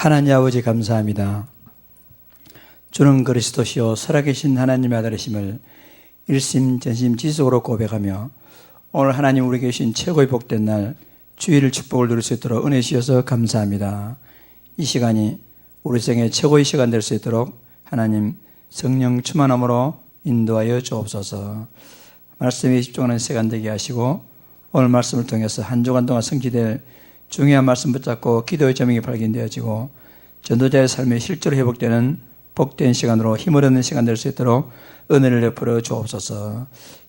하나님 아버지 감사합니다. 주는 그리스도시요 살아계신 하나님의 아들이심을 일심전심지속으로 고백하며 오늘 하나님 우리에게 주신 최고의 복된 날 주일을 축복을 누릴 수 있도록 은혜 주셔서 감사합니다. 이 시간이 우리 생의 최고의 시간 될 수 있도록 하나님 성령 충만함으로 인도하여 주옵소서. 말씀에 집중하는 시간 되게 하시고 오늘 말씀을 통해서 한 주간 동안 성취될 중요한 말씀 붙잡고 기도의 제목이 발견되어지고 전도자의 삶이 실제로 회복되는 복된 시간으로 힘을 얻는 시간 될 수 있도록 은혜를 베풀어 주옵소서.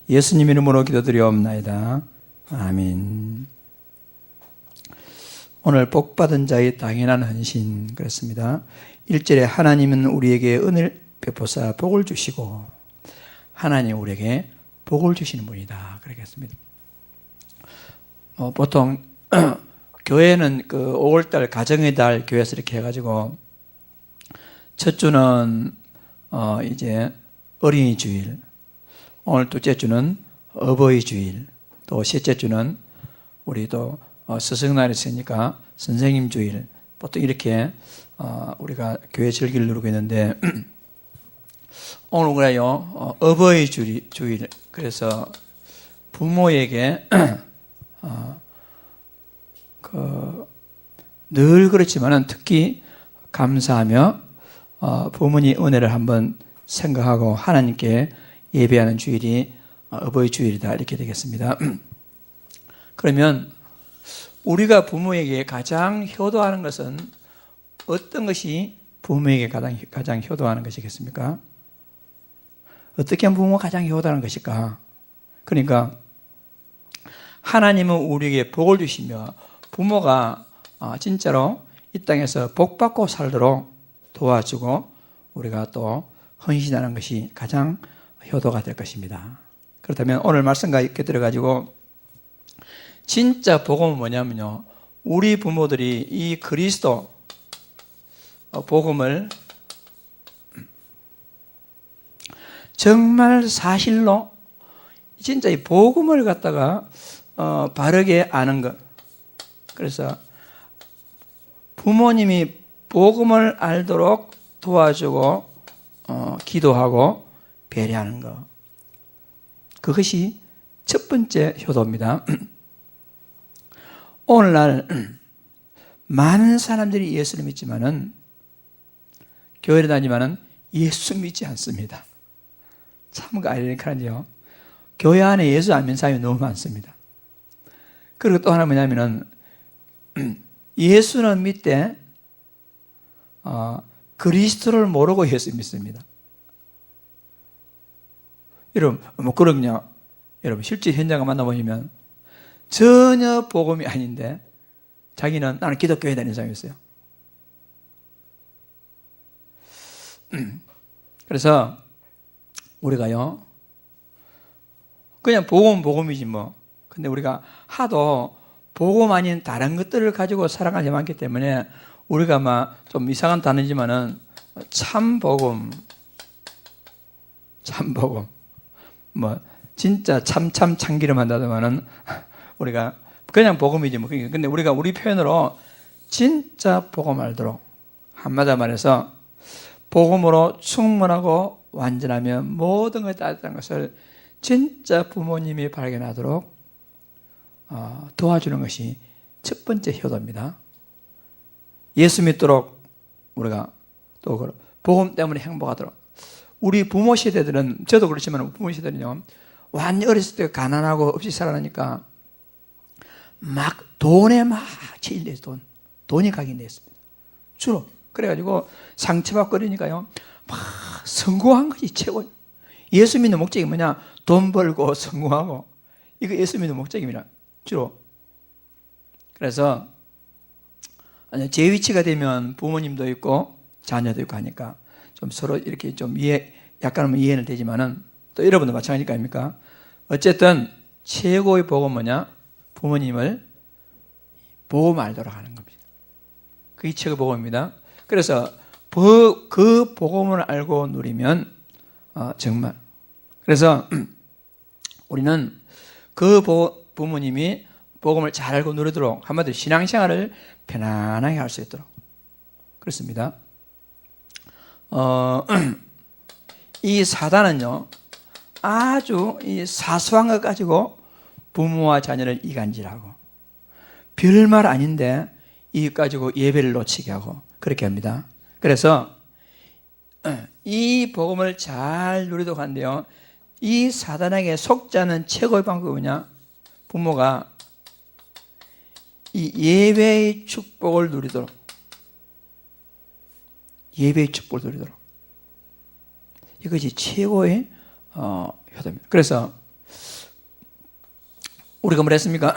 예수님 이름으로 기도드리옵나이다. 아멘. 오늘 복받은 자의 당연한 헌신 그랬습니다. 1절에 하나님은 우리에게 은혜를 베푸사 복을 주시고 하나님 우리에게 복을 주시는 분이다 그러겠습니다. 보통 교회는 그 5월달 가정의 달 교회에서 이렇게 해가지고 첫 주는 이제 어린이 주일, 오늘 둘째 주는 어버이 주일, 또 셋째 주는 우리 또 스승날이 있으니까 선생님 주일, 보통 이렇게 우리가 교회 절기를 누리고 있는데 오늘 우리가요 어버이 주일, 그래서 부모에게 늘 그렇지만은 특히 감사하며 부모님 은혜를 한번 생각하고 하나님께 예배하는 주일이 어버이 주일이다 이렇게 되겠습니다. 그러면 우리가 부모에게 가장 효도하는 것은 어떤 것이 부모에게 가장 효도하는 것이겠습니까? 어떻게 하면 부모가 가장 효도하는 것일까? 그러니까 하나님은 우리에게 복을 주시며 부모가 진짜로 이 땅에서 복받고 살도록 도와주고 우리가 또 헌신하는 것이 가장 효도가 될 것입니다. 그렇다면 오늘 말씀과 이렇게 들어가지고 진짜 복음은 뭐냐면요, 우리 부모들이 이 그리스도 복음을 정말 사실로 진짜 이 복음을 갖다가 바르게 아는 것. 그래서 부모님이 복음을 알도록 도와주고 기도하고 배려하는 것. 그것이 첫 번째 효도입니다. 오늘날 많은 사람들이 예수를 믿지만은 교회를 다니지만은 예수 믿지 않습니다. 참 아이러니컬한데요. 교회 안에 예수 안 믿는 사람이 너무 많습니다. 그리고 또 하나 뭐냐면은 예수는 믿되 그리스도를 모르고 예수 믿습니다. 여러분 뭐 그럼요. 여러분 실제 현장을 만나보시면 전혀 복음이 아닌데 자기는 나는 기독교에 다니는 사람이었어요. 그래서 우리가요 그냥 복음이지 뭐. 근데 우리가 하도 복음 아닌 다른 것들을 가지고 살아가지 않기 때문에 우리가 막 좀 이상한 단어지만은 참복음, 뭐 진짜 참기름 한다더만은 우리가 그냥 복음이지 뭐. 근데 우리가 우리 표현으로 진짜 복음 알도록 한마디 말해서 복음으로 충분하고 완전하며 모든 것이 따뜻한 것을 진짜 부모님이 발견하도록 도와주는 것이 첫 번째 효도입니다. 예수 믿도록 우리가 또 복음 때문에 행복하도록. 우리 부모 세대들은, 저도 그렇지만 부모 세대는요 완전 어렸을 때 가난하고 없이 살아나니까 막 돈에 막 치일돼서 돈이 각인됐습니다. 주로 그래가지고 상처받고 그러니까요 막 성공한 것이 최고예요. 예수 믿는 목적이 뭐냐? 돈 벌고 성공하고. 이거 예수 믿는 목적입니다. 주로. 그래서 제 위치가 되면 부모님도 있고 자녀도 있고 하니까 좀 서로 이렇게 좀 약간은 이해는 되지만은 또 여러분도 마찬가지일 거 아닙니까? 어쨌든 최고의 복은 뭐냐? 부모님을 복음 알도록 하는 겁니다. 그게 최고의 복음입니다. 그래서 그 복음을 알고 누리면 정말 그래서 우리는 그 부모님이 복음을 잘 알고 누리도록 한마디로 신앙생활을 편안하게 할 수 있도록 그렇습니다. 이 사단은요, 아주 이 사소한 것 가지고 부모와 자녀를 이간질하고, 별말 아닌데 이것 가지고 예배를 놓치게 하고 그렇게 합니다. 그래서 이 복음을 잘 누리도록 하는데요, 이 사단에게 속지 않은 최고의 방법이 뭐냐? 부모가 이 예배의 축복을 누리도록, 예배의 축복을 누리도록, 이것이 최고의 효도입니다. 그래서 우리가 뭐랬습니까?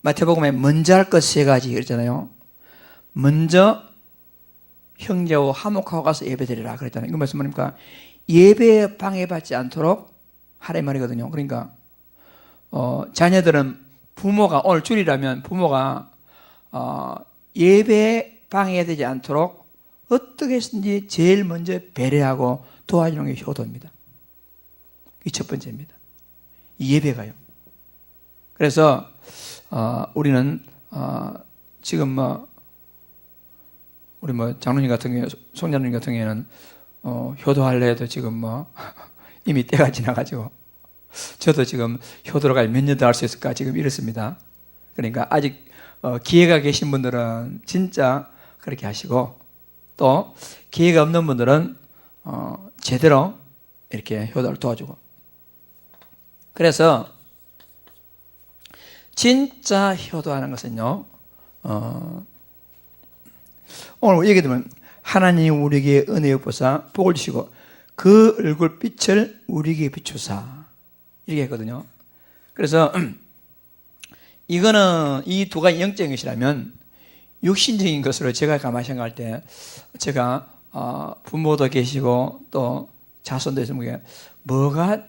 마태복음에 먼저 할 것 세 가지 그랬잖아요. 먼저 형제와 화목하고 가서 예배드리라 그랬잖아요. 이거 무슨 말입니까? 예배에 방해받지 않도록 하라는 말이거든요. 그러니까 자녀들은 부모가, 오늘 주일이라면 부모가 예배에 방해되지 않도록 어떻게 해서든지 제일 먼저 배려하고 도와주는 게 효도입니다. 이게 첫 번째입니다. 이 예배가요. 그래서 우리는 지금 우리 장로님 같은 경우, 송장로님 같은 경우에는 효도할래 해도 지금 이미 때가 지나가지고, 저도 지금 효도를 몇 년 더 할 수 있을까 지금 이렇습니다. 그러니까 아직 기회가 계신 분들은 진짜 그렇게 하시고, 또 기회가 없는 분들은 제대로 이렇게 효도를 도와주고. 그래서 진짜 효도하는 것은요, 오늘 얘기 들으면 하나님 우리에게 은혜 엿보사 복을 주시고 그 얼굴 빛을 우리에게 비추사, 이렇게 했거든요. 그래서 이거는 이 두 가지 영적인 것이라면, 육신적인 것으로 제가 가만히 생각할 때, 제가 부모도 계시고 또 자손도 있으면 뭐가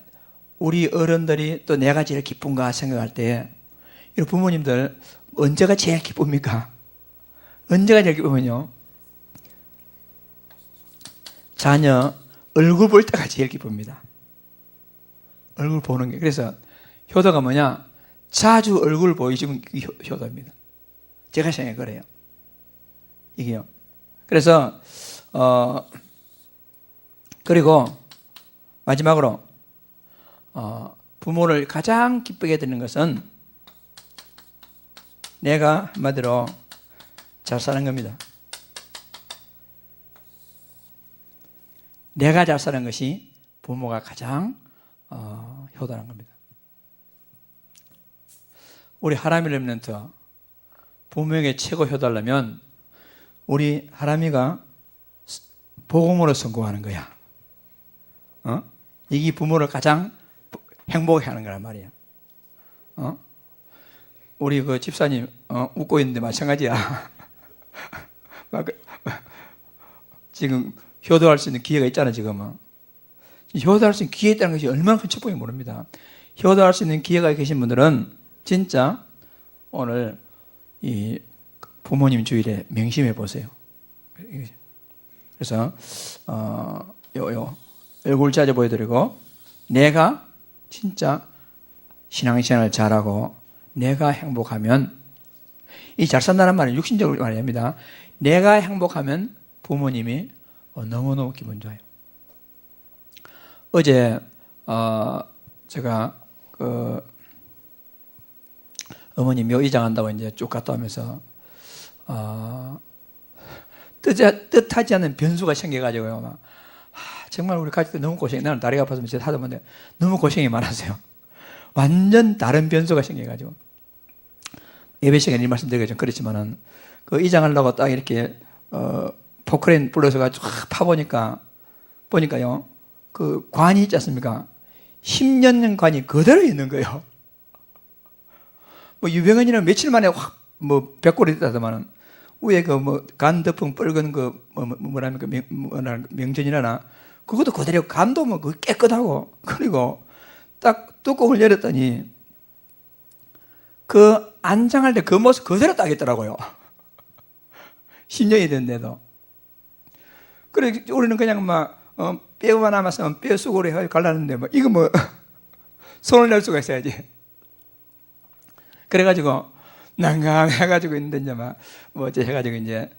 우리 어른들이 또 내가 제일 기쁜가 생각할 때, 이 부모님들 언제가 제일 기쁩니까? 언제가 제일 기쁘면요, 자녀 얼굴 볼 때가 제일 기쁩니다. 얼굴 보는 게. 그래서 효도가 뭐냐? 자주 얼굴 보여주면 효도입니다. 제가 생각해 그래요. 이게요. 그래서 그리고 마지막으로 부모를 가장 기쁘게 드리는 것은 내가 한마디로 잘 사는 겁니다. 내가 잘 사는 것이 부모가 가장 효도하는 겁니다. 우리 하람이 렘넌트 부모에게 최고 효도하려면 우리 하람이가 복음으로 성공하는 거야. 이게 부모를 가장 행복하게 하는 거란 말이야. 우리 그 집사님 웃고 있는데 마찬가지야. 지금 효도할 수 있는 기회가 있잖아. 지금은 효도할 수 있는 기회 있다는 것이 얼마나 큰 축복인지 모릅니다. 효도할 수 있는 기회가 계신 분들은 진짜 오늘 이 부모님 주일에 명심해 보세요. 그래서 얼굴 자주 보여드리고, 내가 진짜 신앙생활을 잘하고 내가 행복하면, 이 잘 산다는 말은 육신적으로 말입니다. 내가 행복하면 부모님이 너무너무 기분 좋아요. 어제 제가 그 어머니 묘 이장한다고 이제 쭉 갔다 오면서 뜻하지 않은 변수가 생겨가지고요. 막, 정말 우리 가족들 너무 고생해. 나는 다리가 아파서 제가 하다 보는데 너무 고생이 많았어요. 완전 다른 변수가 생겨가지고. 예배 시간에 이 말씀 드리기가 좀 그렇지만은, 그 이장하려고 딱 이렇게 포크레인 불러서 쫙 보니까요, 그 관이 있지 않습니까? 10년 관이 그대로 있는 거예요. 뭐 유병헌이는 며칠 만에 확 백골이 됐다더만은, 위에 그 간더풍 뻘건 뭐랍니까? 명전이라나, 그것도 그대로, 간도 그 깨끗하고, 그리고 딱 뚜껑을 열었더니 그 안장할 때 그 모습 그대로 딱 있더라고요. 10년이 됐는데도. 그래, 우리는 그냥 뼈만 남았으면 뼈 수고로 해서 갈라는데, 이거 손을 낼 수가 있어야지. 그래가지고, 난감해가지고 있는데, 이제 어째 해가지고 이제,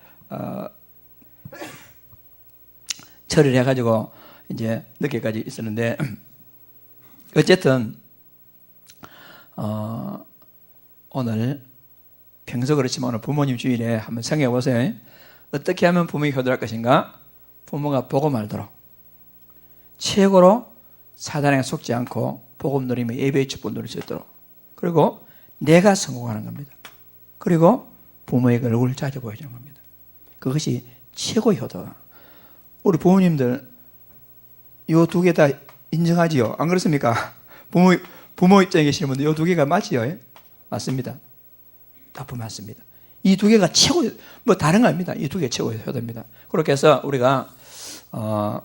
처리를 해가지고 이제 늦게까지 있었는데 어쨌든 오늘 평소 그렇지만 오늘 부모님 주일에 한번 생각해 보세요. 어떻게 하면 부모에게 효도할 것인가? 부모가 보고 말도록 최고로 사단에게 속지 않고 복음 누리며 예배의 축복 누릴 수 있도록, 그리고 내가 성공하는 겁니다. 그리고 부모에게 얼굴을 자주 보여주는 겁니다. 그것이 최고의 효도다. 우리 부모님들 요 두 개 다 인정하지요? 안 그렇습니까? 부모 입장에 계시는 분들 요 두 개가 맞지요? 맞습니다. 답은 맞습니다. 이 두 개가 최고, 뭐 다른 거 아닙니다. 이 두 개 최고의 효도입니다. 그렇게 해서 우리가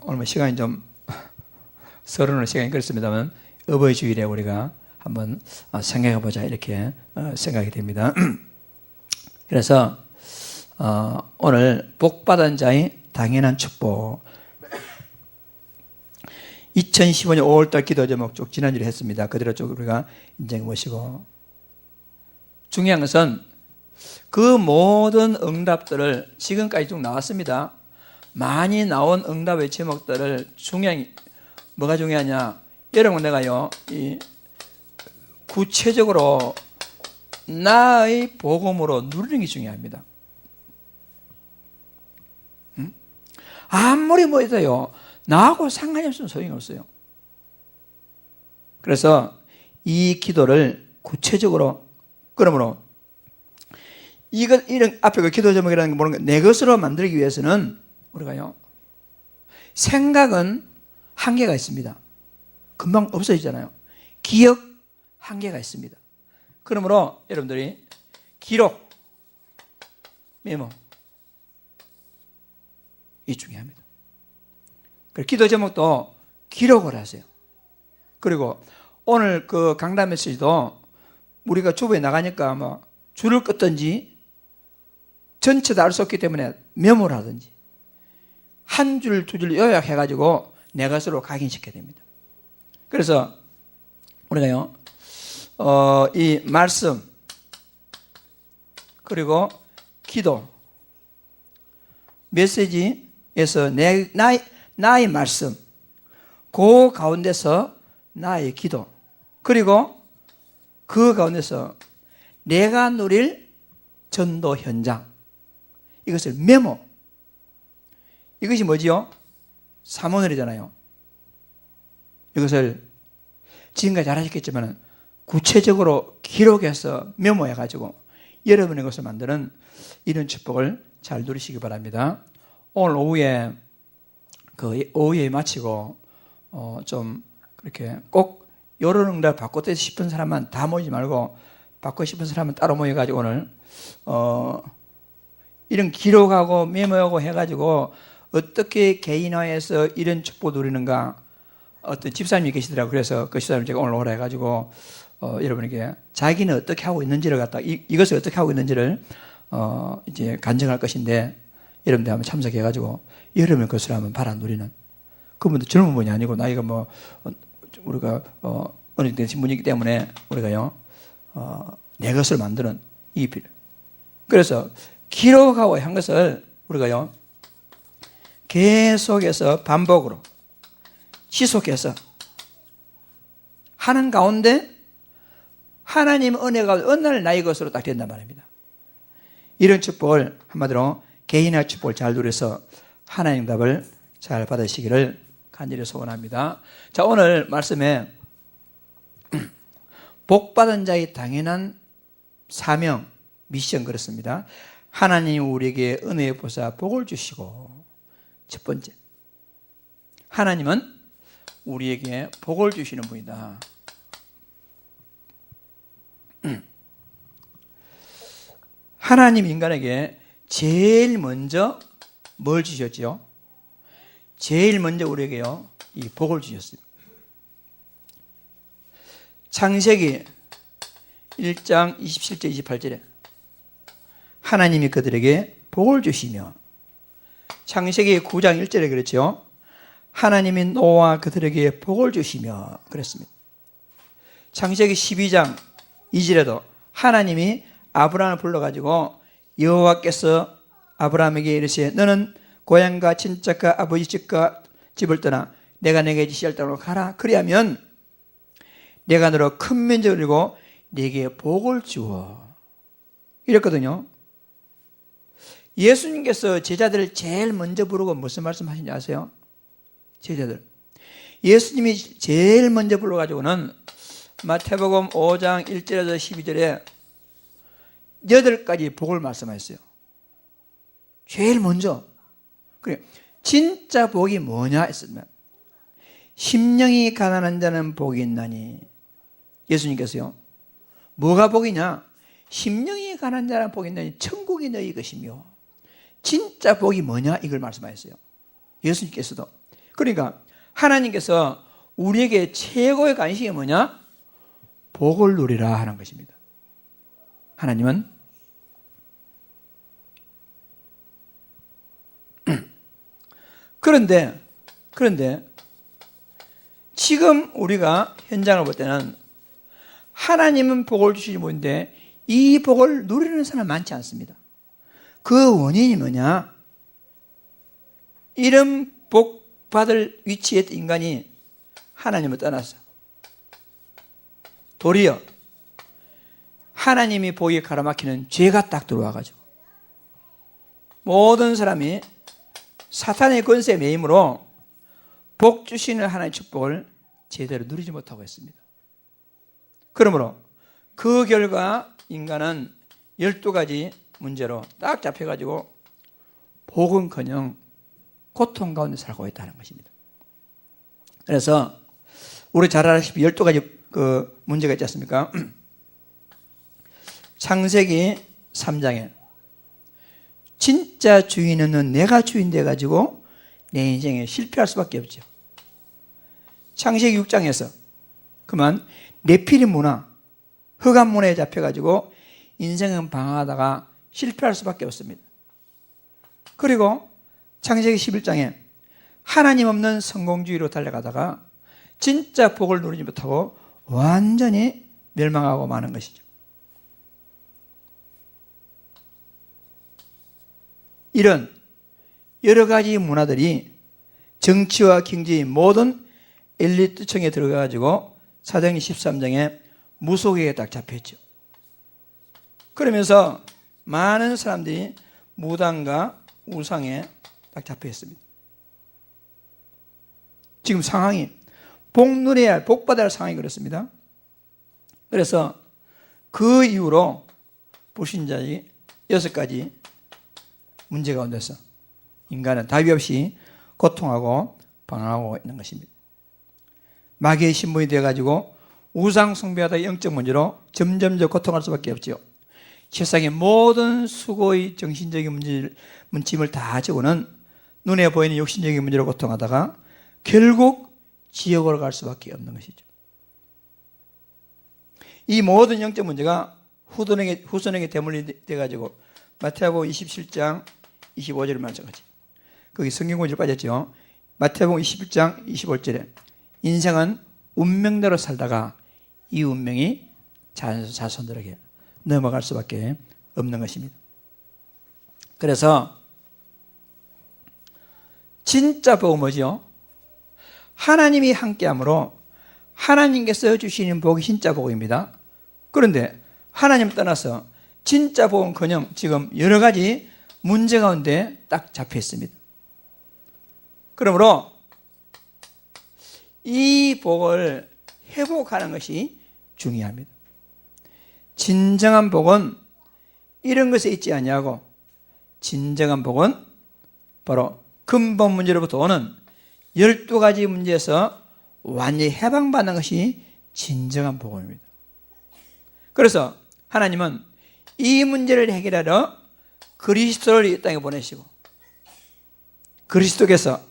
오늘 시간이 좀 서른의 시간이 그렇습니다만 어버이 주일에 우리가 한번 생각해 보자 이렇게 생각이 됩니다. 그래서 오늘 복받은 자의 당연한 축복, 2015년 5월달 기도 제목 쭉 지난주에 했습니다. 그대로 쭉 우리가 인정해 보시고, 중요한 것은 그 모든 응답들을 지금까지 쭉 나왔습니다. 많이 나온 응답의 제목들을 뭐가 중요하냐? 여러분, 내가요, 구체적으로 나의 복음으로 누리는 게 중요합니다. 아무리 뭐 해도요, 나하고 상관이 없으면 소용이 없어요. 그래서 이 기도를 구체적으로, 그러므로 이런 앞에 그 기도 제목이라는 거 보는 거, 내 것으로 만들기 위해서는 우리가요, 생각은 한계가 있습니다. 금방 없어지잖아요. 기억 한계가 있습니다. 그러므로 여러분들이 기록, 메모, 이 중요합니다. 그리고 기도 제목도 기록을 하세요. 그리고 오늘 그 강단 메시지도 우리가 주부에 나가니까 뭐 줄을 긋든지 전체 다 알 수 없기 때문에 메모를 하든지 한 줄, 두 줄 요약해가지고 내 것으로 각인시켜야 됩니다. 그래서 우리가요, 이 말씀, 그리고 기도, 메시지에서 나의 말씀, 그 가운데서 나의 기도, 그리고 그 가운데서 내가 누릴 전도 현장, 이것을 메모, 이것이 뭐지요? 사모늘이잖아요. 이것을 지금까지 잘 하셨겠지만 구체적으로 기록해서 메모해가지고 여러분의 것을 만드는 이런 축복을 잘 누리시기 바랍니다. 오늘 오후에 오후에 마치고 좀 그렇게 꼭 이런 응답 받고 싶은 사람만 다 모이지 말고 받고 싶은 사람은 따로 모여가지고 오늘 이런 기록하고 메모하고 해가지고 어떻게 개인화해서 이런 축복 누리는가, 어떤 집사님이 계시더라고요. 그래서 그 집사님 제가 오늘 오라 해가지고 여러분에게 자기는 어떻게 하고 있는지를 갖다 이것을 어떻게 하고 있는지를 이제 간증할 것인데, 여러분들 한번 참석해가지고 여러분의 것을 한번 바라 누리는, 그분도 젊은 분이 아니고 나이가 뭐 우리가 어느 정도 되신 분이기 때문에 우리가요 내 것을 만드는 이 필요. 그래서 기록하고 한 것을 우리가요 계속해서 반복으로 지속해서 하는 가운데 하나님 은혜가 어느 날 나의 것으로 딱 된단 말입니다. 이런 축복을 한마디로 개인의 축복을 잘 누려서 하나님 답을 잘 받으시기를 간절히 소원합니다. 자, 오늘 말씀에 복받은 자의 당연한 사명, 미션 그렇습니다. 하나님 우리에게 은혜의 보사 복을 주시고, 첫 번째, 하나님은 우리에게 복을 주시는 분이다. 하나님 인간에게 제일 먼저 뭘 주셨지요? 제일 먼저 우리에게요 이 복을 주셨습니다. 창세기 1장 27절 28절에 하나님이 그들에게 복을 주시며, 창세기 9장 1절에 그랬죠. 하나님이 노아와 그들에게 복을 주시며 그랬습니다. 창세기 12장 2절에도 하나님이 아브라함을 불러가지고 여호와께서 아브라함에게 이르시되 너는 고향과 친척과 아버지 집과 집을 떠나 내가 내게 지시할 땅으로 가라. 그리하면 내가 너로 큰 민족을 이루고 네게 복을 주어. 이랬거든요. 예수님께서 제자들을 제일 먼저 부르고 무슨 말씀하시는지 아세요? 제자들. 예수님이 제일 먼저 불러가지고는 마태복음 5장 1절에서 12절에 8가지 복을 말씀하셨어요. 제일 먼저. 그래, 진짜 복이 뭐냐 했으면 심령이 가난한 자는 복이 있나니. 예수님께서요, 뭐가 복이냐? 심령이 가난한 자는 복이 있나니 천국이 너희 것이며. 진짜 복이 뭐냐? 이걸 말씀하셨어요, 예수님께서도. 그러니까 하나님께서 우리에게 최고의 간식이 뭐냐? 복을 누리라 하는 것입니다. 하나님은 그런데 지금 우리가 현장을 볼 때는 하나님은 복을 주시지 못한데 이 복을 누리는 사람 많지 않습니다. 그 원인이 뭐냐? 이런 복 받을 위치에 있던 인간이 하나님을 떠났어. 도리어 하나님이 복에 가로막히는 죄가 딱 들어와가지고 모든 사람이 사탄의 권세에 매임으로 복 주시는 하나님의 축복을 제대로 누리지 못하고 있습니다. 그러므로 그 결과 인간은 12가지 문제로 딱 잡혀가지고 복은커녕 고통 가운데 살고 있다는 것입니다. 그래서 우리 잘 아시다시피 12가지 그 문제가 있지 않습니까? 창세기 3장에 진짜 주인은 내가 주인 돼가지고 내 인생에 실패할 수밖에 없죠. 창세기 6장에서 그만 네피림 문화, 흑암 문화에 잡혀가지고 인생은 방황하다가 실패할 수밖에 없습니다. 그리고 창세기 11장에 하나님 없는 성공주의로 달려가다가 진짜 복을 누리지 못하고 완전히 멸망하고 마는 것이죠. 이런 여러 가지 문화들이 정치와 경제의 모든 엘리트층에 들어가가지고 사도행전 13장에 무속에게 딱 잡혀있죠. 그러면서 많은 사람들이 무당과 우상에 딱 잡혀있습니다. 지금 상황이 복 누려야 할, 복 받아야 할 상황이 그렇습니다. 그래서 그 이후로 불신자의 6가지 문제 가운데서 인간은 답이 없이 고통하고 방황하고 있는 것입니다. 마귀의 신분이 되어가지고 우상 숭배하다 영적 문제로 점점 더 고통할 수밖에 없지요. 세상의 모든 수고의 정신적인 문짐을 다 지고는 눈에 보이는 육신적인 문제로 고통하다가 결국 지옥으로 갈 수밖에 없는 것이죠. 이 모든 영적 문제가 후손에게 대물림이 돼가지고 마태복음 27장 25절을 말씀하지. 거기 성경 문제로 빠졌죠. 마태복음 21장 25절에 인생은 운명대로 살다가 이 운명이 자손들에게 넘어갈 수밖에 없는 것입니다. 그래서 진짜 복은 뭐죠? 하나님이 함께함으로 하나님께서 주시는 복이 진짜 복입니다. 그런데 하나님 떠나서 진짜 복은커녕 지금 여러 가지 문제 가운데 딱 잡혀 있습니다. 그러므로 이 복을 회복하는 것이 중요합니다. 진정한 복은 이런 것에 있지 아니하고 진정한 복은 바로 근본 문제로부터 오는 12가지 문제에서 완전히 해방받는 것이 진정한 복음입니다. 그래서 하나님은 이 문제를 해결하러 그리스도를 이 땅에 보내시고 그리스도께서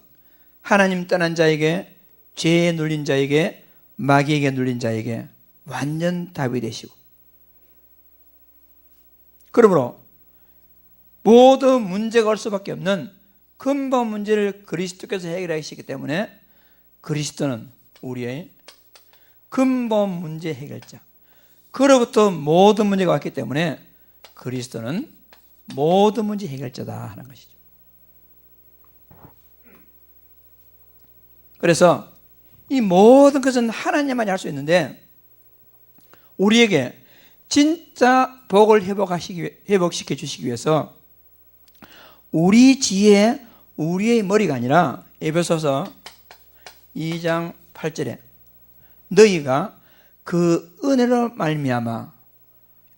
하나님 떠난 자에게, 죄에 눌린 자에게, 마귀에게 눌린 자에게 완전 답이 되시고, 그러므로 모든 문제가 올 수밖에 없는 근본 문제를 그리스도께서 해결하시기 때문에 그리스도는 우리의 근본 문제 해결자, 그로부터 모든 문제가 왔기 때문에 그리스도는 모든 문제 해결자다 하는 것이죠. 그래서 이 모든 것은 하나님만이 할 수 있는데 우리에게 진짜 복을 회복시켜 주시기 위해서 우리 지혜, 우리의 머리가 아니라 에베소서 2장 8절에 너희가 그 은혜로 말미암아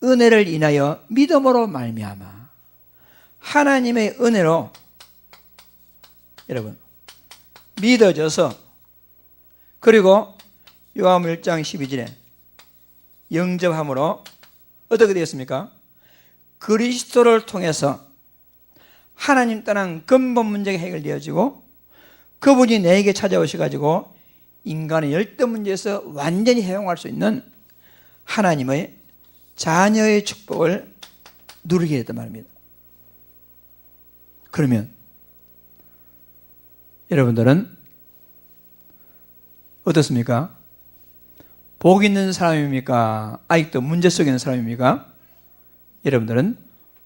은혜를 인하여 믿음으로 말미암아 하나님의 은혜로 여러분 믿어져서 그리고 요한복음 1장 12절에 영접함으로 어떻게 되었습니까? 그리스도를 통해서 하나님 떠난 근본 문제가 해결되어지고 그분이 내게 찾아오셔가지고 인간의 열등 문제에서 완전히 해용할 수 있는 하나님의 자녀의 축복을 누리게 됐단 말입니다. 그러면 여러분들은 어떻습니까? 복 있는 사람입니까? 아직도 문제 속에 있는 사람입니까? 여러분들은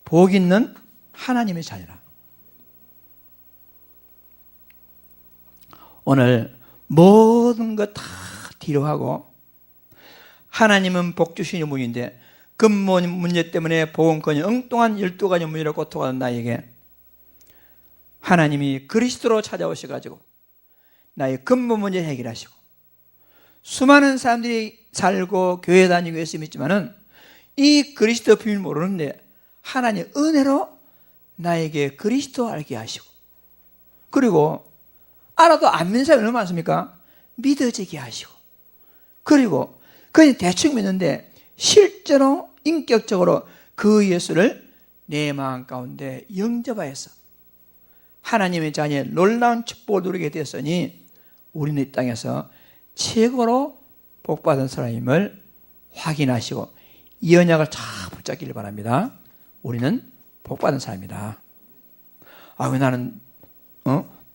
복 있는 하나님의 자녀라. 오늘 모든 것 다 뒤로 하고 하나님은 복 주시는 분인데 근본 문제 때문에 복음커녕 엉뚱한 12가지 문제로 고통하는 나에게 하나님이 그리스도로 찾아오셔가지고 나의 근본 문제 해결하시고 수많은 사람들이 살고 교회 다니고 열심히 있지만은 이 그리스도 비밀 모르는데 하나님 은혜로 나에게 그리스도 알게 하시고 그리고 알아도 안 믿는 사람이 얼마나 많습니까? 믿어지게 하시고 그리고 그냥 대충 믿는데 실제로 인격적으로 그 예수를 내 마음 가운데 영접하여서 하나님의 자녀의 놀라운 축복을 누리게 되었으니 우리는 이 땅에서 최고로 복받은 사람임을 확인하시고 이 언약을 잘 붙잡기를 바랍니다. 우리는 복받은 사람이다. 아, 왜 나는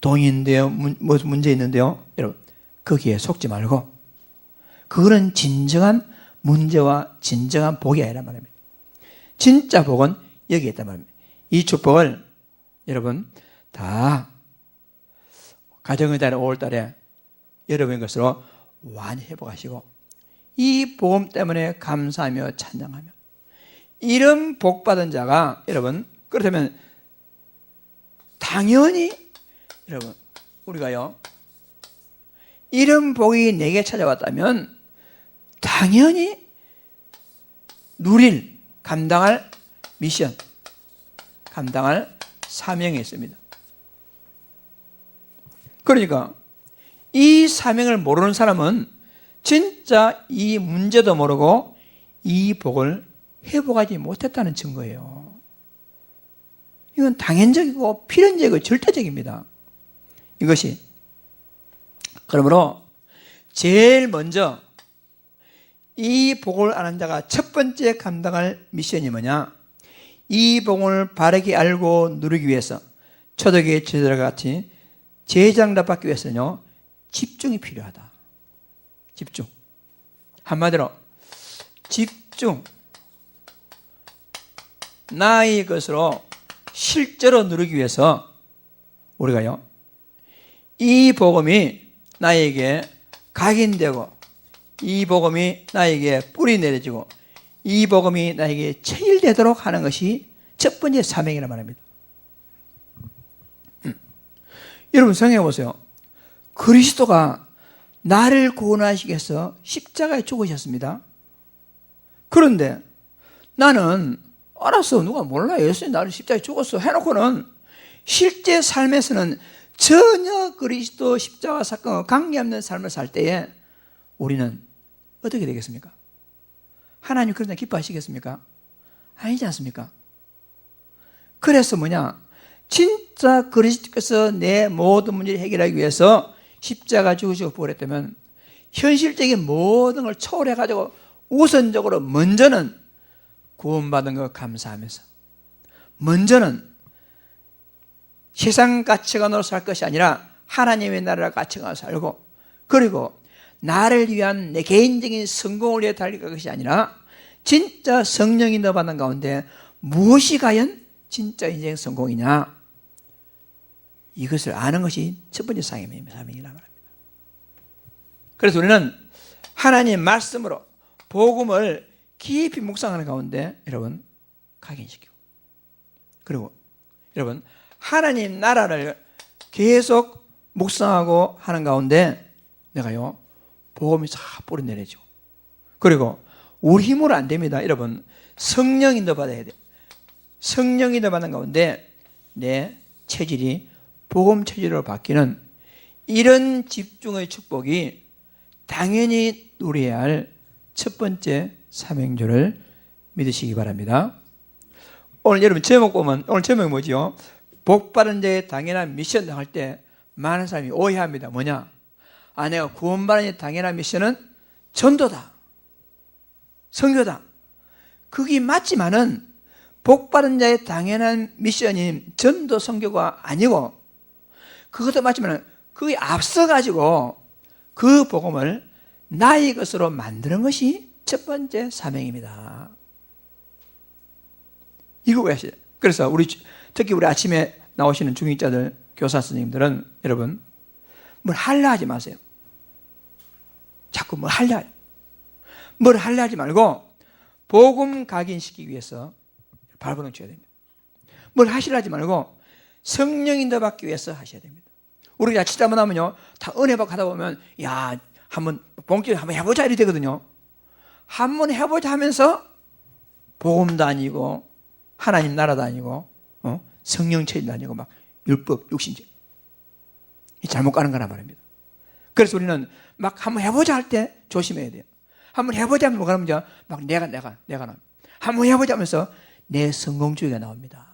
돈이 있는데요? 뭐 문제 있는데요? 여러분, 거기에 속지 말고 그거는 진정한 문제와 진정한 복이 아니란 말입니다. 진짜 복은 여기에 있단 말입니다. 이 축복을 여러분 다 가정의 달에 5월달에 여러분의 것으로 완히 회복하시고 이 복음 때문에 감사하며 찬양하며 이런 복받은 자가 여러분 그렇다면 당연히 여러분 우리가요 이런 복이 내게 찾아왔다면 당연히 누릴 감당할 미션 감당할 사명이 있습니다. 그러니까 이 사명을 모르는 사람은 진짜 이 문제도 모르고 이 복을 회복하지 못했다는 증거예요. 이건 당연적이고 필연적이고 절대적입니다. 이것이 그러므로 제일 먼저 이 복을 아는 자가 첫 번째 감당할 미션이 뭐냐? 이 복을 바르게 알고 누리기 위해서 초대교회 제자들과 같이 제장답 받기 위해서는요 집중이 필요하다. 집중. 한마디로 집중. 나의 것으로 실제로 누리기 위해서 우리가요 이 복음이 나에게 각인되고 이 복음이 나에게 뿌리 내려지고 이 복음이 나에게 체질되도록 하는 것이 첫 번째 사명이란 말입니다. 여러분 생각해 보세요. 그리스도가 나를 구원하시기 위해서 십자가에 죽으셨습니다. 그런데 나는 알았어 누가 몰라 예수님 나를 십자가에 죽었어 해놓고는 실제 삶에서는 전혀 그리스도 십자가 사건과 관계없는 삶을 살 때에 우리는 어떻게 되겠습니까? 하나님 그런 날 기뻐하시겠습니까? 아니지 않습니까? 그래서 뭐냐 진짜 그리스도께서 내 모든 문제를 해결하기 위해서 십자가 죽으시고 부활했다면 현실적인 모든 걸 초월해가지고 우선적으로 먼저는 구원받은 것 감사하면서 먼저는 세상 가치관으로 살 것이 아니라 하나님의 나라 가치관으로 살고 그리고 나를 위한 내 개인적인 성공을 위해 달려갈 것이 아니라 진짜 성령이 너받는 가운데 무엇이 과연 진짜 인생 성공이냐 이것을 아는 것이 첫 번째 사명이란 말입니다. 그래서 우리는 하나님 말씀으로 복음을 깊이 묵상하는 가운데 여러분 각인시키고, 그리고 여러분 하나님 나라를 계속 묵상하고 하는 가운데 내가요 복음이 싹 뿌리내리죠. 그리고 우리 힘으로 안 됩니다. 여러분 성령 인도 받아야 돼요. 성령 인도 받는 가운데 내 체질이 복음 체질로 바뀌는 이런 집중의 축복이 당연히 누려야 할 첫 번째 사명조를 믿으시기 바랍니다. 오늘 여러분 제목 보면, 오늘 제목이 뭐지요? 복받은 자의 당연한 미션 할 때 많은 사람이 오해합니다. 뭐냐? 내가 구원받은 자의 당연한 미션은 전도다, 선교다. 그게 맞지만은 복받은 자의 당연한 미션인 전도 선교가 아니고, 그것도 맞지만은 그게 앞서가지고 그 복음을 나의 것으로 만드는 것이 첫 번째 사명입니다. 이거 왜 하시죠? 그래서 특히 우리 아침에 나오시는 중직자들, 교사 선생님들은 여러분 뭘 하려 하지 마세요. 자꾸 뭘 하려 하지 말고 복음 각인시키기 위해서 발버둥 쳐야 됩니다. 뭘 하시려 하지 말고 성령 인도 받기 위해서 하셔야 됩니다. 우리가 자칫 잘못하면요, 다 은혜 받고 하다 보면 한번 본격적으로 한번 해보자 이렇게 되거든요. 한번 해보자 하면서 복음도 아니고 하나님 나라도 아니고 성령 체질도 아니고 막 율법, 육신적 잘못 가는 거란 말입니다. 그래서 우리는 막 한번 해보자 할 때 조심해야 돼요. 한번 해보자 하면 뭐가 나오면 막 내가 나옵니다. 한번 해보자 하면서 내 성공주의가 나옵니다.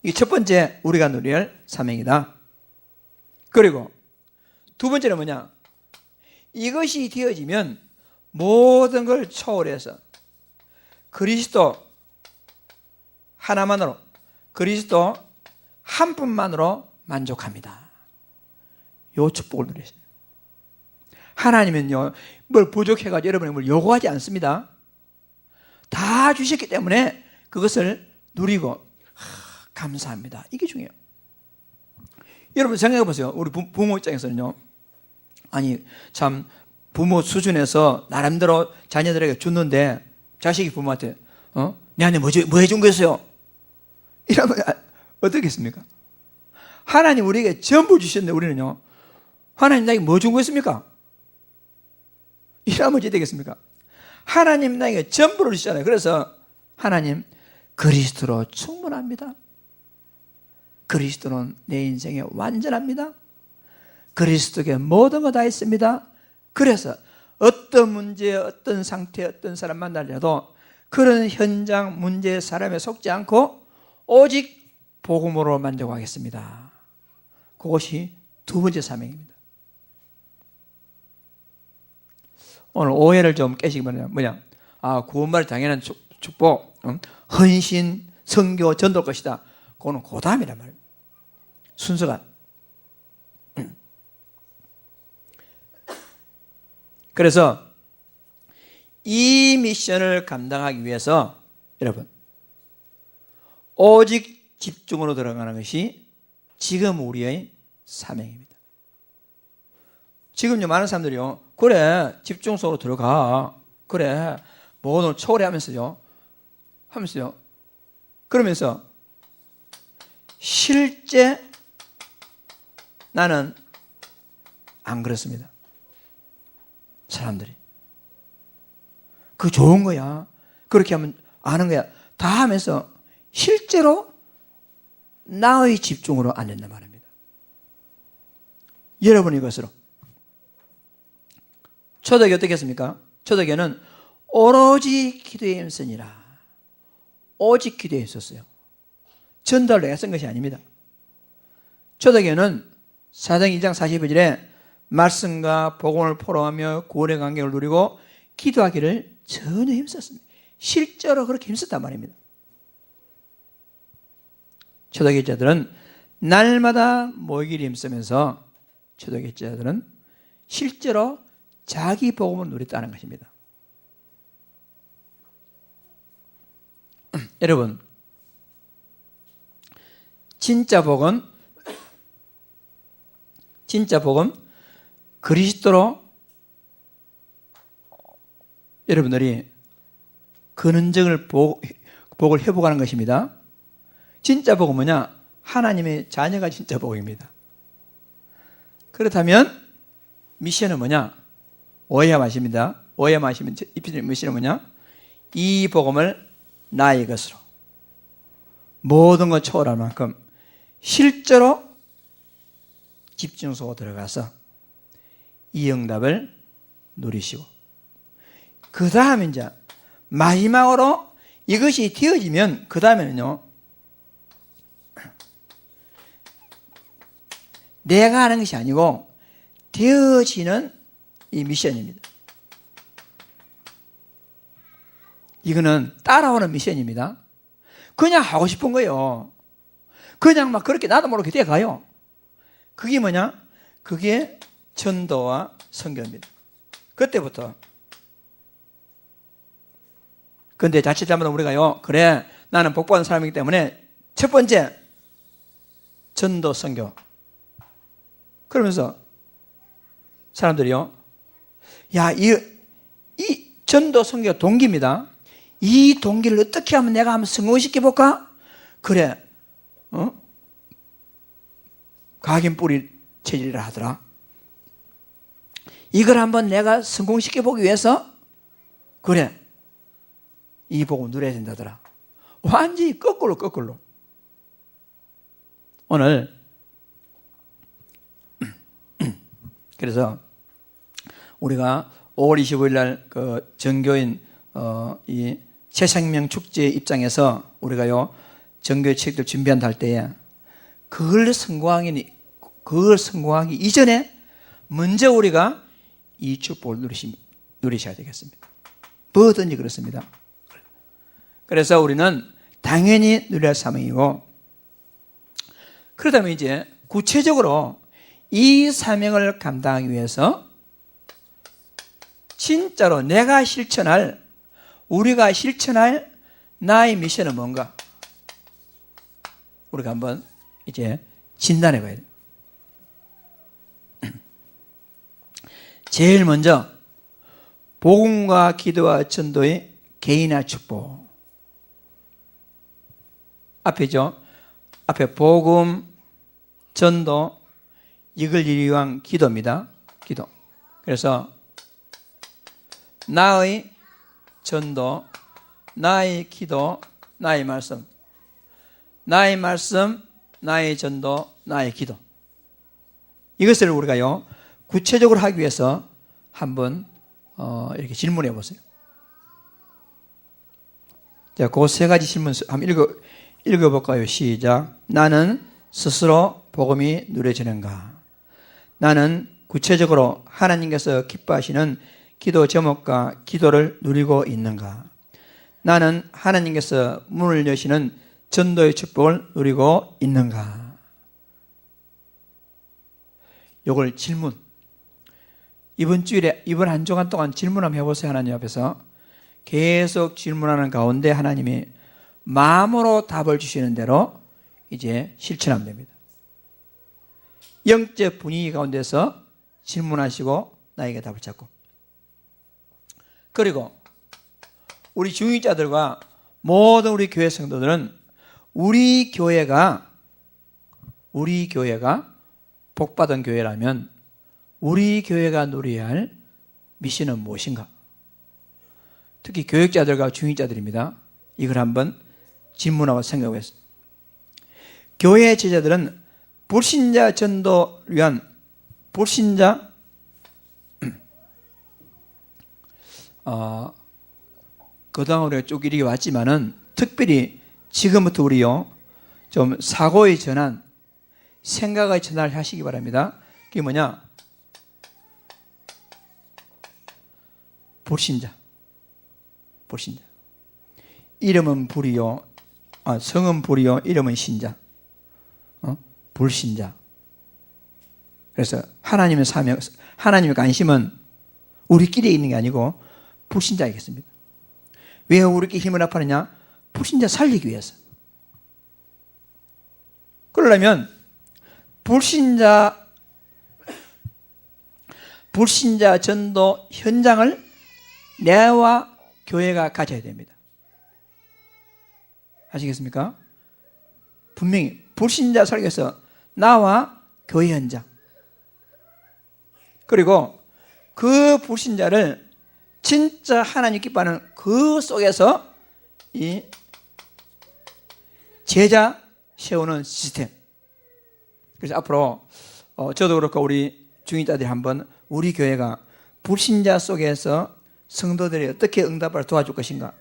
이게 첫 번째 우리가 누려야 할 사명이다. 그리고 두 번째는 뭐냐? 이것이 되어지면 모든 걸 초월해서 그리스도 하나만으로, 그리스도 한 분만으로 만족합니다. 요 축복을 누리세요. 하나님은요, 뭘 부족해가지고 여러분이 뭘 요구하지 않습니다. 다 주셨기 때문에 그것을 누리고 감사합니다. 이게 중요해요. 여러분 생각해 보세요. 우리 부모 입장에서는요, 참 부모 수준에서 나름대로 자녀들에게 줬는데 자식이 부모한테 내한테 뭐 해준 거였어요? 이러면 어떻겠습니까? 하나님 우리에게 전부 주셨는데 우리는요, 하나님 나에게 뭐 준 거였습니까? 이러면 어찌 되겠습니까? 하나님 나에게 전부를 주시잖아요. 그래서 하나님 그리스도로 충분합니다. 그리스도는 내 인생에 완전합니다. 그리스도께 모든 거 다 있습니다. 그래서 어떤 문제, 어떤 상태, 어떤 사람 만나려도 그런 현장, 문제, 사람에 속지 않고 오직 복음으로 만족하겠습니다. 그것이 두 번째 사명입니다. 오늘 오해를 좀 깨시기 바랍니다. 뭐냐? 구원받을 당연한 축복, 헌신, 선교, 전도일 것이다. 그거는 그 다음이란 말입니다. 순서가. 그래서 이 미션을 감당하기 위해서 여러분 오직 집중으로 들어가는 것이 지금 우리의 사명입니다. 지금요 많은 사람들이요, 그래 집중 속으로 들어가, 그래 뭐는 초월하면서요 그러면서 실제 나는 안 그렇습니다. 사람들이 그 좋은 거야, 그렇게 하면 아는 거야 다 하면서 실제로 나의 집중으로 안 된단 말입니다. 여러분 이것으로 초대교회 어떻게 했습니까? 초대교회는 오로지 기도에 힘쓰니라. 오직 기도에 있었어요. 전달을 내가 쓴 것이 아닙니다. 초대교회는 사도행 2장 42절에 말씀과 복음을 포럼하며 구원의 간격을 누리고 기도하기를 전혀 힘썼습니다. 실제로 그렇게 힘썼단 말입니다. 초대교회자들은 날마다 모이기를 힘쓰면서 초대교회자들은 실제로 자기 복음을 누렸다는 것입니다. 여러분, 진짜 복음 그리스도로 여러분들이 근원적을 복을 회복하는 것입니다. 진짜 복은 뭐냐? 하나님의 자녀가 진짜 복입니다. 그렇다면 미션은 뭐냐? 오해야 마십니다. 오해야 마시면 미션은 뭐냐? 이 복음을 나의 것으로 모든 걸 초월할 만큼 실제로 집중소로 들어가서 이 응답을 누리시고, 그 다음에 이제 마지막으로 이것이 되어지면 그 다음에는요, 내가 하는 것이 아니고 되어지는 이 미션입니다. 이거는 따라오는 미션입니다. 그냥 하고 싶은 거예요. 그냥 막 그렇게 나도 모르게 돼가요. 그게 뭐냐? 그게 전도와 선교입니다. 그때부터. 근데 자칫 잘못하면 우리가요, 그래, 나는 복받은 사람이기 때문에 첫 번째, 전도, 선교. 그러면서 사람들이요, 야, 이 전도, 선교가 동기입니다. 이 동기를 어떻게 하면 내가 한번 성공시켜볼까? 그래, 각인 뿌리 체질이라 하더라. 이걸 한번 내가 성공시켜보기 위해서, 그래, 이 복을 누려야 된다더라. 완전히 거꾸로. 오늘, 그래서 우리가 5월 25일 날 그 전교인 이 새생명 축제 입장에서 우리가요, 전교의 책들 준비한다 할 때에 그걸 성공하기 이전에 먼저 우리가 이 축복을 누리셔야 되겠습니다. 뭐든지 그렇습니다. 그래서 우리는 당연히 누려야 할 사명이고, 그러다면 이제 구체적으로 이 사명을 감당하기 위해서 진짜로 우리가 실천할 나의 미션은 뭔가? 우리가 한번 이제 진단해 봐야 돼요. 제일 먼저 복음과 기도와 전도의 개인화 축복. 앞에죠. 앞에 복음, 전도, 이걸 위한 기도입니다. 기도. 그래서 나의 전도, 나의 기도, 나의 말씀. 나의 말씀, 나의 전도, 나의 기도. 이것을 우리가요, 구체적으로 하기 위해서 한번 이렇게 질문해 보세요. 자, 그 세 가지 질문 한번 읽어볼까요? 시작. 나는 스스로 복음이 누려지는가? 나는 구체적으로 하나님께서 기뻐하시는 기도 제목과 기도를 누리고 있는가? 나는 하나님께서 문을 여시는 전도의 축복을 누리고 있는가? 요걸 질문. 이번 한 주간 동안 질문 한번 해보세요. 하나님 앞에서 계속 질문하는 가운데 하나님이 마음으로 답을 주시는 대로 이제 실천하면 됩니다. 영적 분위기 가운데서 질문하시고 나에게 답을 찾고, 그리고 우리 중직자들과 모든 우리 교회 성도들은 우리 교회가 복받은 교회라면 우리 교회가 누려야 할 미션은 무엇인가? 특히 교육자들과 중직자들입니다. 이걸 한번 질문하고 생각해보겠습니다. 교회 제자들은 불신자 전도를 위한 그동안 우리가 쭉 이렇게 왔지만은 특별히 지금부터 우리요, 좀 사고의 전환, 생각의 전환을 하시기 바랍니다. 그게 뭐냐? 불신자. 이름은 불이요, 성은 불이요, 이름은 신자. 불신자. 그래서 하나님의 사명, 하나님의 관심은 우리끼리 있는 게 아니고 불신자이겠습니다. 왜 우리끼리 힘을 합하느냐? 불신자 살리기 위해서. 그러려면 불신자 불신자 전도 현장을 내와 교회가 가져야 됩니다. 아시겠습니까? 분명히 불신자 설교에서 나와 교회 현장, 그리고 그 불신자를 진짜 하나님 기뻐하는 그 속에서 이 제자 세우는 시스템. 그래서 앞으로 저도 그렇고 우리 중직자들이 한번 우리 교회가 불신자 속에서 성도들이 어떻게 응답을 도와줄 것인가,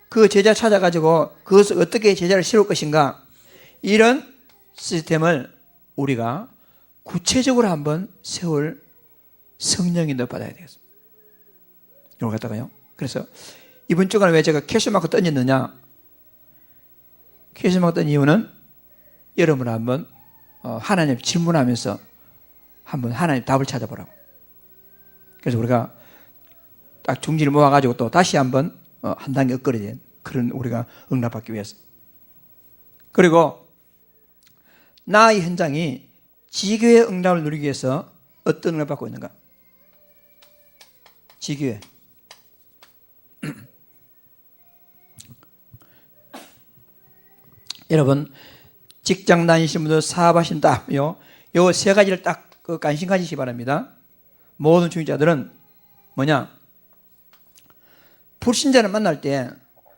그 제자 찾아가지고 그것을 어떻게 제자를 세울 것인가, 이런 시스템을 우리가 구체적으로 한번 세울 성령이 넣어받아야 되겠습니다. 이걸 갖다가요. 그래서 이번 주간에 왜 제가 캐시마크 던졌느냐, 캐시마크 던진 이유는 여러분을 한번 하나님 질문하면서 한번 하나님 답을 찾아보라고. 그래서 우리가 딱 중지를 모아가지고 또 다시 한번 한 단계 엇거려진 그런 우리가 응답받기 위해서. 그리고 나의 현장이 지교의 응답을 누리기 위해서 어떤 응답을 받고 있는가? 지교회. 여러분, 직장 다니시는 분들, 사업하신다, 요 세 가지를 딱 관심 가지시기 바랍니다. 모든 중직자들은 뭐냐? 불신자를 만날 때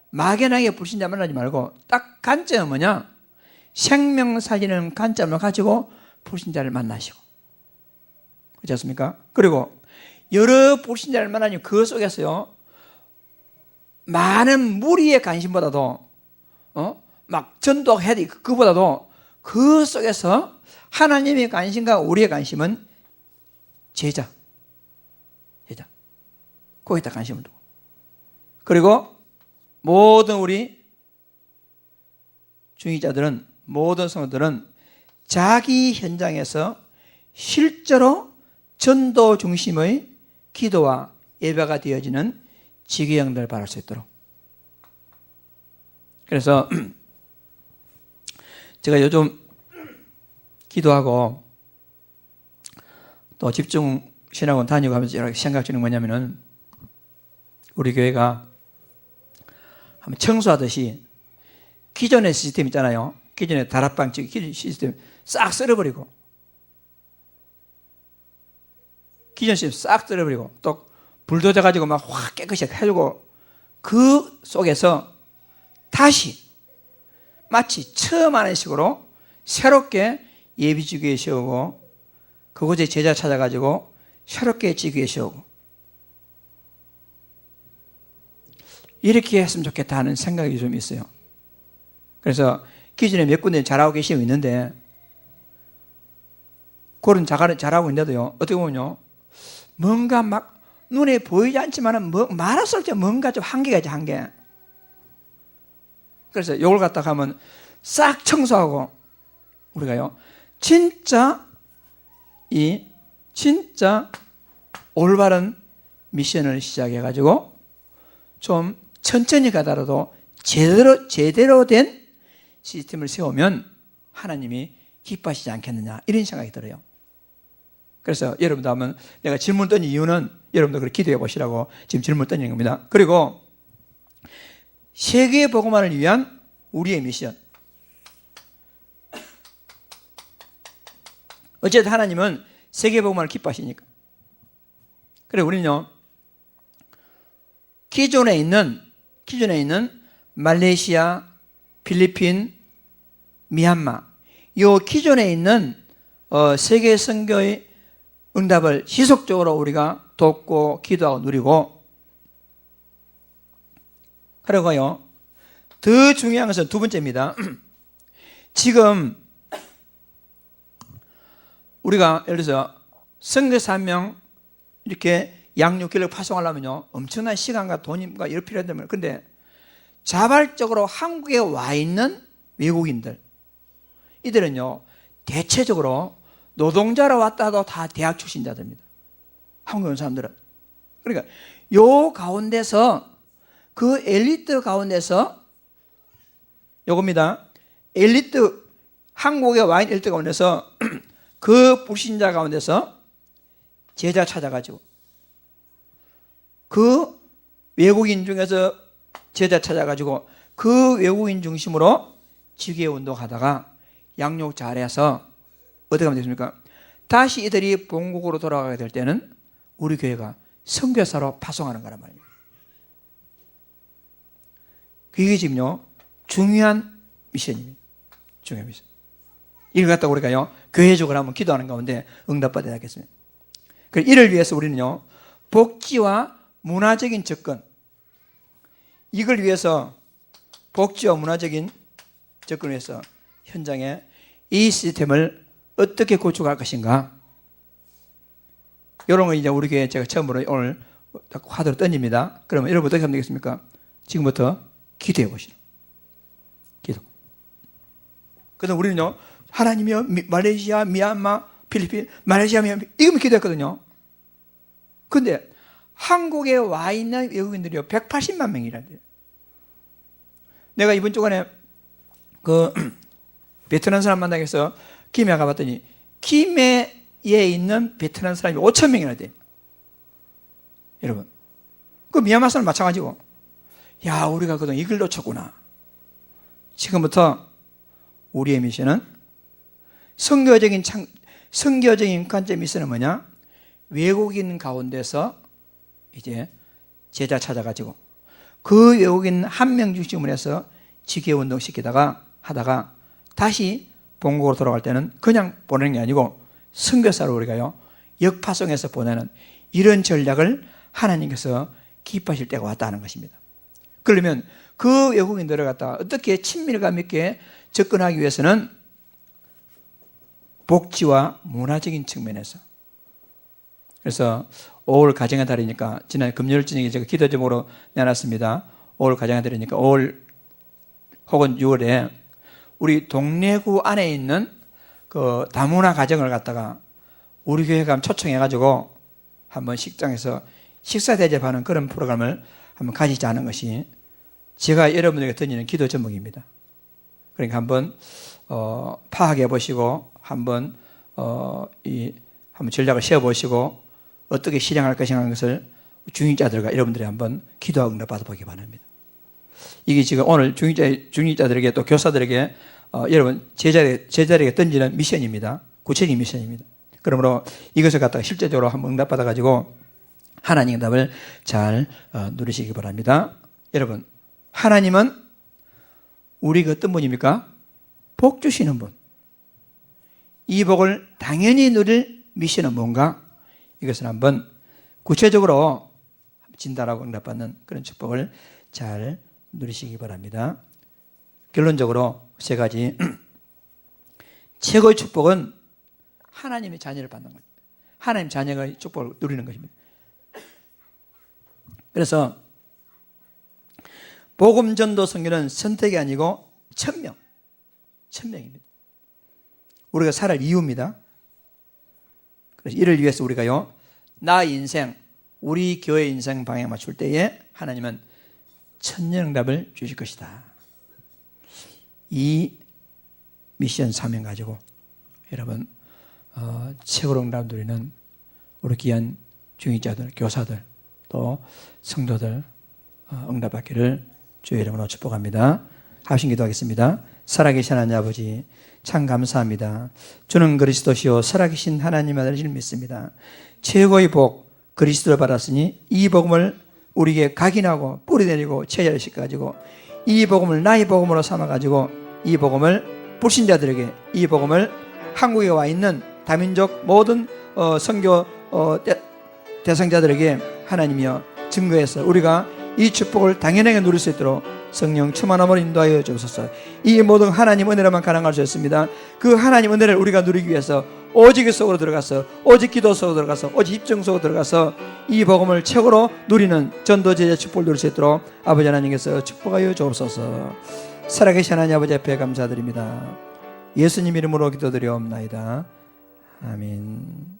막연하게 불신자 만나지 말고 딱 관점은 뭐냐? 생명사지는 관점을 가지고 불신자를 만나시고, 그렇지 않습니까? 그리고 여러 불신자를 만나니 그 속에서요, 많은 무리의 관심보다도 막 전도해야 돼, 그보다도 그 속에서 하나님의 관심과 우리의 관심은 제자. 거기다 관심을 두고, 그리고 모든 우리 중직자들은, 모든 성도들은 자기 현장에서 실제로 전도 중심의 기도와 예배가 되어지는 지교의 응답을 바랄 수 있도록. 그래서 제가 요즘 기도하고 또 집중 신학원 다니고 하면서 여러 생각 중인 뭐냐면은, 우리 교회가 한번 청소하듯이 기존의 시스템 있잖아요. 기존의 다락방 기존 시스템 싹 쓸어버리고, 기존 시스템 싹 쓸어버리고, 또 불도저 가지고 막 확 깨끗이 해주고, 그 속에서 다시 마치 처음 하는 식으로 새롭게 예비지교회 세우고, 그곳에 제자 찾아가지고 새롭게 지교회 세우고, 이렇게 했으면 좋겠다 하는 생각이 좀 있어요. 그래서 기존에 몇 군데 잘하고 계시고 있는데, 그런 잘하고 있는데도요, 어떻게 보면요, 뭔가 막 눈에 보이지 않지만은 말았을 때 뭔가 좀 한계가 있지, 한계. 그래서 이걸 갖다가 하면 싹 청소하고, 우리가요, 진짜 올바른 미션을 시작해가지고 좀 천천히 가더라도 제대로 된 시스템을 세우면 하나님이 기뻐하시지 않겠느냐, 이런 생각이 들어요. 그래서 여러분도 한번, 내가 질문 던진 이유는 여러분도 그렇게 기도해 보시라고 지금 질문 던진 겁니다. 그리고 세계 복음화를 위한 우리의 미션. 어쨌든 하나님은 세계 복음화를 기뻐하시니까. 그리고 우리는요, 기존에 있는 말레이시아, 필리핀, 미얀마, 이 기존에 있는 세계 선교의 응답을 지속적으로 우리가 돕고 기도하고 누리고, 그리고요, 더 중요한 것은 두 번째입니다. 지금 우리가 예를 들어서 선교사 한 명 이렇게 양 6개를 파송하려면요, 엄청난 시간과 돈과 여러 필요하다면, 근데 자발적으로 한국에 와 있는 외국인들, 이들은요, 대체적으로 노동자로 왔다 하도 다 대학 출신자들입니다. 한국에 온 사람들은. 그러니까 요 가운데서, 그 엘리트 가운데서 요겁니다. 엘리트, 한국에 와 있는 엘리트 가운데서 그 불신자 가운데서 제자 찾아가지고 그 외국인 중에서 제자 찾아가지고 그 외국인 중심으로 지교회 운동하다가 양육 잘해서 어떻게 하면 되겠습니까? 다시 이들이 본국으로 돌아가게 될 때는 우리 교회가 선교사로 파송하는 거란 말입니다. 그게 지금요 중요한 미션입니다. 중요한 미션. 이걸 갖다가 우리가요 교회적으로 한번 기도하는 가운데 응답받아야 하겠습니다. 이를 위해서 우리는요 복지와 문화적인 접근, 이걸 위해서 복지와 문화적인 접근을 위해서 현장에 이 시스템을 어떻게 구축할 것인가, 이런 거 이제 우리 교회 제가 처음으로 오늘 화두로 던집니다. 그러면 여러분 어떻게 하면 되겠습니까? 지금부터 기도해 보시죠. 기도. 그래서 우리는요 하나님이요 말레이시아, 미얀마, 필리핀, 말레이시아, 미얀마 이거만 기도했거든요. 근데 한국에 와 있는 외국인들이요 180만 명이란데요. 내가 이번 주간에 그 베트남 사람 만나기 위해서 김해 가봤더니 김해에 있는 베트남 사람이 5천 명이나 돼. 여러분, 그 미얀마 사람 마찬가지고, 야 우리가 그동안 이걸 놓쳤구나. 지금부터 우리의 미션은 선교적인 관점 미션은 뭐냐? 외국인 가운데서 이제 제자 찾아가지고 그 외국인 한 명 중심으로 해서 지교회 운동 시키다가 하다가 다시 본국으로 돌아갈 때는 그냥 보내는 게 아니고 선교사로 우리가요 역파송해서 보내는 이런 전략을 하나님께서 기뻐하실 때가 왔다는 것입니다. 그러면 그 외국인들을 갖다가 어떻게 친밀감 있게 접근하기 위해서는 복지와 문화적인 측면에서, 그래서 5월 가정의 달이니까 지난 금요일 저녁에 제가 기도 제목으로 내놨습니다. 5월 가정의 달이니까 5월 혹은 6월에 우리 동래구 안에 있는 그 다문화 가정을 갖다가 우리 교회가 초청해가지고 한번 식장에서 식사 대접하는 그런 프로그램을 한번 가지자는 것이 제가 여러분에게 던지는 기도 제목입니다. 그러니까 한번 파악해 보시고 한번 한번 전략을 세워 보시고 어떻게 실행할 것인가 하는 것을 중직자들과 여러분들이 한번 기도하고 응답 받아보기 바랍니다. 이게 지금 오늘 중직자들에게 또 교사들에게 여러분 제자리에 던지는 미션입니다. 구체적인 미션입니다. 그러므로 이것을 갖다가 실제적으로 한번 응답 받아가지고 하나님의 응답을 잘 누리시기 바랍니다. 여러분, 하나님은 우리가 어떤 분입니까? 복 주시는 분. 이 복을 당연히 누릴 미션은 뭔가? 이것을 한번 구체적으로 진단하고 응답받는 그런 축복을 잘 누리시기 바랍니다. 결론적으로 세 가지. 최고의 축복은 하나님의 자녀를 받는 겁니다. 하나님 자녀가 축복을 누리는 것입니다. 그래서 복음 전도 선교는 선택이 아니고 천명입니다. 우리가 살아갈 이유입니다. 그래서 이를 위해서 우리가요, 나 인생, 우리 교회 인생 방향 맞출 때에 하나님은 천년응답을 주실 것이다. 이 미션 사명 가지고 여러분 최고로 응답 누리는 우리 귀한 중직자들, 교사들, 또 성도들 응답받기를 주의 이름으로 축복합니다. 합심 기도하겠습니다. 살아계신 하나님 아버지, 참 감사합니다. 주는 그리스도시요 살아계신 하나님 아들을 믿습니다. 최고의 복 그리스도를 받았으니 이 복음을 우리에게 각인하고 뿌리내리고 제자리시켜가지고 이 복음을 나의 복음으로 삼아가지고 이 복음을 불신자들에게, 이 복음을 한국에 와 있는 다민족 모든 선교 대상자들에게 하나님이여 증거해서 우리가 이 축복을 당연하게 누릴 수 있도록 성령 충만함을 인도하여 주옵소서. 이 모든 하나님 은혜로만 가능할 수 있습니다. 그 하나님 은혜를 우리가 누리기 위해서 오직 속으로 들어가서, 오직 기도 속으로 들어가서, 오직 입증 속으로 들어가서 이 복음을 최고로 누리는 전도제자 축복을 누릴 수 있도록 아버지 하나님께서 축복하여 주옵소서. 살아계신 하나님 아버지 앞에 감사드립니다. 예수님 이름으로 기도드리옵나이다. 아멘.